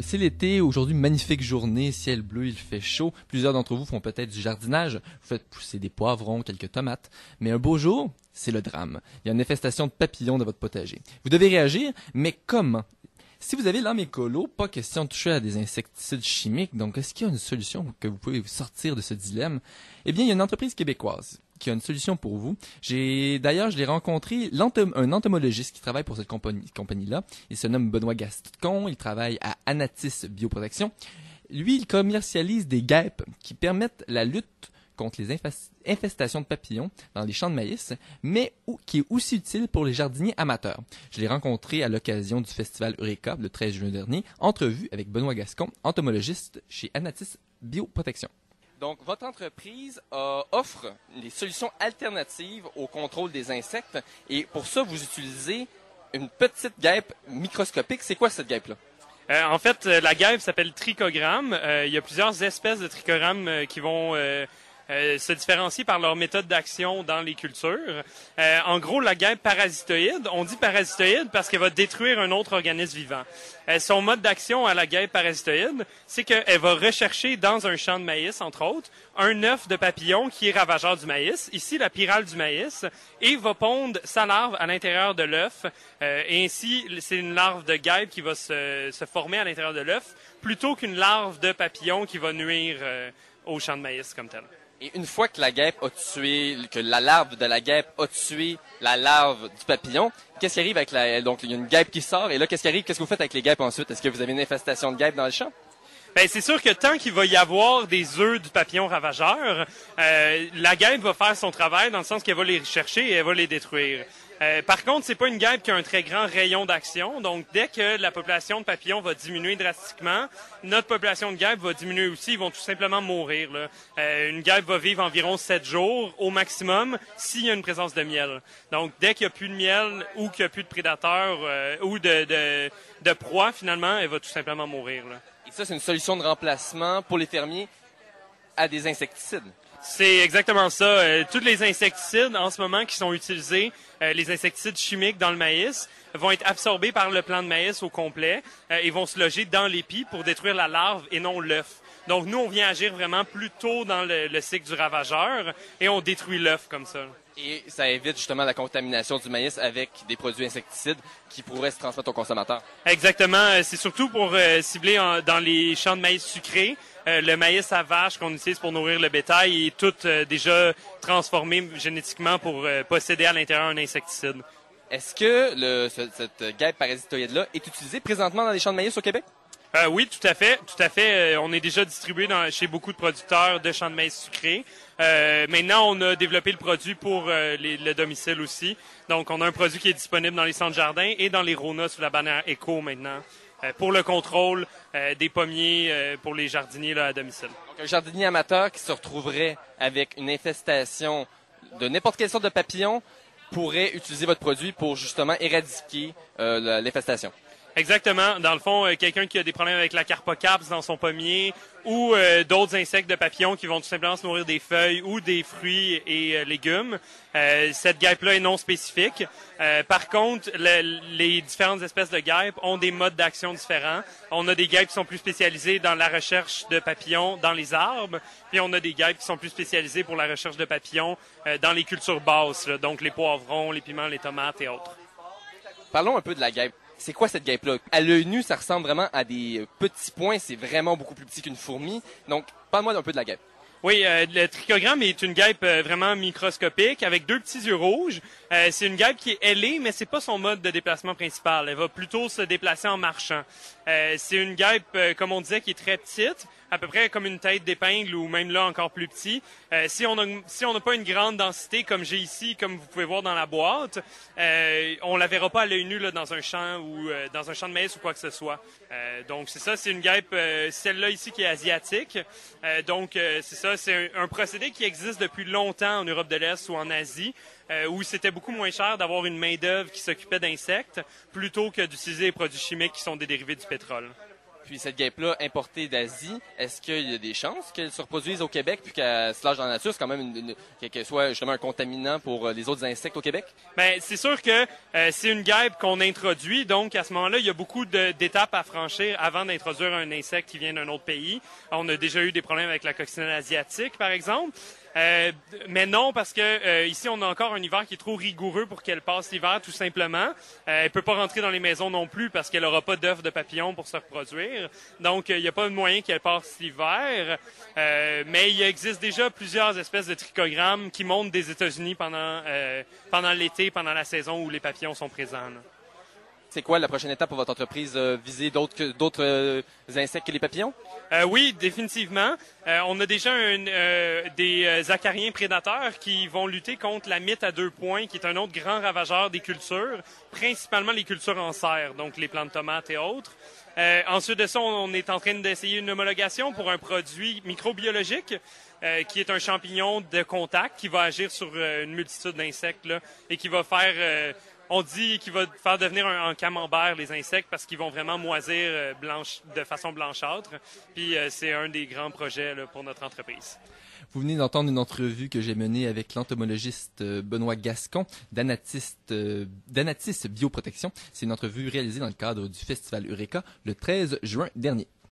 C'est l'été, aujourd'hui, magnifique journée, ciel bleu, il fait chaud. Plusieurs d'entre vous font peut-être du jardinage, vous faites pousser des poivrons, quelques tomates. Mais un beau jour, c'est le drame. Il y a une infestation de papillons dans votre potager. Vous devez réagir, mais comment? Si vous avez l'âme écolo, pas question de toucher à des insecticides chimiques, donc est-ce qu'il y a une solution pour que vous pouvez vous sortir de ce dilemme? Eh bien, il y a une entreprise québécoise qui a une solution pour vous. D'ailleurs, je l'ai rencontré, un entomologiste qui travaille pour cette compagnie-là. Il se nomme Benoît Gascon, il travaille à Anatis Bioprotection. Lui, il commercialise des guêpes qui permettent la lutte contre les infestations de papillons dans les champs de maïs, mais qui est aussi utile pour les jardiniers amateurs. Je l'ai rencontré à l'occasion du festival Eureka, le 13 juin dernier. Entrevue avec Benoît Gascon, entomologiste chez Anatis Bioprotection. Donc, votre entreprise offre des solutions alternatives au contrôle des insectes. Et pour ça, vous utilisez une petite guêpe microscopique. C'est quoi cette guêpe-là? En fait, la guêpe s'appelle trichogramme. Il y a plusieurs espèces de trichogrammes qui vont se différencier par leur méthode d'action dans les cultures. En gros, la guêpe parasitoïde, on dit parasitoïde parce qu'elle va détruire un autre organisme vivant. Son mode d'action à la guêpe parasitoïde, c'est qu'elle va rechercher dans un champ de maïs, entre autres, un œuf de papillon qui est ravageur du maïs, ici la pyrale du maïs, et va pondre sa larve à l'intérieur de l'œuf. Et ainsi, c'est une larve de guêpe qui va se former à l'intérieur de l'œuf, plutôt qu'une larve de papillon qui va nuire au champ de maïs comme tel. Et une fois que que la larve de la guêpe a tué la larve du papillon, qu'est-ce qui arrive donc il y a une guêpe qui sort, et là, qu'est-ce que vous faites avec les guêpes ensuite? Est-ce que vous avez une infestation de guêpes dans le champ? Ben, c'est sûr que tant qu'il va y avoir des œufs du papillon ravageur, la guêpe va faire son travail dans le sens qu'elle va les chercher et elle va les détruire. Par contre, c'est pas une guêpe qui a un très grand rayon d'action. Donc, dès que la population de papillons va diminuer drastiquement, notre population de guêpes va diminuer aussi. Ils vont tout simplement mourir, là. Une guêpe va vivre environ 7 jours au maximum s'il y a une présence de miel. Donc, dès qu'il n'y a plus de miel ou qu'il n'y a plus de prédateurs ou de proie, finalement, elle va tout simplement mourir, là. Et ça, c'est une solution de remplacement pour les fermiers à des insecticides. C'est exactement ça. Tous les insecticides en ce moment qui sont utilisés, les insecticides chimiques dans le maïs, vont être absorbés par le plant de maïs au complet et vont se loger dans l'épi pour détruire la larve et non l'œuf. Donc nous, on vient agir vraiment plus tôt dans le cycle du ravageur et on détruit l'œuf comme ça. Et ça évite justement la contamination du maïs avec des produits insecticides qui pourraient se transmettre aux consommateurs. Exactement. C'est surtout pour cibler dans les champs de maïs sucrés. Le maïs à vache qu'on utilise pour nourrir le bétail est tout déjà transformé génétiquement pour posséder à l'intérieur un insecticide. Est-ce que cette guêpe parasitoïde-là est utilisée présentement dans les champs de maïs au Québec? Oui, tout à fait. Tout à fait. On est déjà distribué chez beaucoup de producteurs de champs de maïs sucrés. Maintenant, on a développé le produit pour le domicile aussi. Donc, on a un produit qui est disponible dans les centres jardins et dans les RONA sous la bannière Éco maintenant. Pour le contrôle des pommiers pour les jardiniers là, à domicile. Donc, un jardinier amateur qui se retrouverait avec une infestation de n'importe quelle sorte de papillon pourrait utiliser votre produit pour justement éradiquer l'infestation. Exactement. Dans le fond, quelqu'un qui a des problèmes avec la carpocaps dans son pommier ou d'autres insectes de papillons qui vont tout simplement se nourrir des feuilles ou des fruits et légumes. Cette guêpe-là est non spécifique. Par contre, les différentes espèces de guêpes ont des modes d'action différents. On a des guêpes qui sont plus spécialisées dans la recherche de papillons dans les arbres, puis on a des guêpes qui sont plus spécialisées pour la recherche de papillons dans les cultures basses, là, donc les poivrons, les piments, les tomates et autres. Parlons un peu de la guêpe. C'est quoi cette guêpe-là? À l'œil nu, ça ressemble vraiment à des petits points. C'est vraiment beaucoup plus petit qu'une fourmi. Donc, parle-moi un peu de la guêpe. Oui, le trichogramme est une guêpe vraiment microscopique avec 2 petits yeux rouges. C'est une guêpe qui est ailée, mais c'est pas son mode de déplacement principal. Elle va plutôt se déplacer en marchant. C'est une guêpe, comme on disait, qui est très petite, à peu près comme une tête d'épingle ou même là encore plus petit. Si on n'a pas une grande densité comme j'ai ici, comme vous pouvez voir dans la boîte, on la verra pas à l'œil nu là, dans un champ ou dans un champ de maïs ou quoi que ce soit. Donc c'est ça, c'est une guêpe, celle-là ici qui est asiatique. Donc c'est ça, c'est un procédé qui existe depuis longtemps en Europe de l'Est ou en Asie. Où c'était beaucoup moins cher d'avoir une main-d'œuvre qui s'occupait d'insectes plutôt que d'utiliser des produits chimiques qui sont des dérivés du pétrole. Puis cette guêpe-là, importée d'Asie, est-ce qu'il y a des chances qu'elle se reproduise au Québec puis qu'elle se lâche dans la nature? C'est quand même qu'elle soit justement un contaminant pour les autres insectes au Québec? Ben, c'est sûr que c'est une guêpe qu'on introduit, donc à ce moment-là, il y a beaucoup d'étapes à franchir avant d'introduire un insecte qui vient d'un autre pays. On a déjà eu des problèmes avec la coccinelle asiatique, par exemple. Mais non, parce que ici, on a encore un hiver qui est trop rigoureux pour qu'elle passe l'hiver, tout simplement. Elle peut pas rentrer dans les maisons non plus parce qu'elle aura pas d'œufs de papillons pour se reproduire. Donc, il n'y a pas de moyen qu'elle passe l'hiver. Mais il existe déjà plusieurs espèces de trichogrammes qui montent des États-Unis pendant l'été, pendant la saison où les papillons sont présents, là. C'est quoi la prochaine étape pour votre entreprise? Viser d'autres insectes que les papillons? Oui, définitivement. On a déjà des acariens prédateurs qui vont lutter contre la mite à 2 points, qui est un autre grand ravageur des cultures, principalement les cultures en serre, donc les plantes de tomates et autres. Ensuite de ça, on est en train d'essayer une homologation pour un produit microbiologique qui est un champignon de contact qui va agir sur une multitude d'insectes là, et qui va faire... on dit qu'il va faire devenir un camembert les insectes parce qu'ils vont vraiment moisir de façon blanchâtre. Puis c'est un des grands projets là, pour notre entreprise. Vous venez d'entendre une entrevue que j'ai menée avec l'entomologiste Benoît Gascon d'Anatis Bioprotection. C'est une entrevue réalisée dans le cadre du Festival Eureka le 13 juin dernier.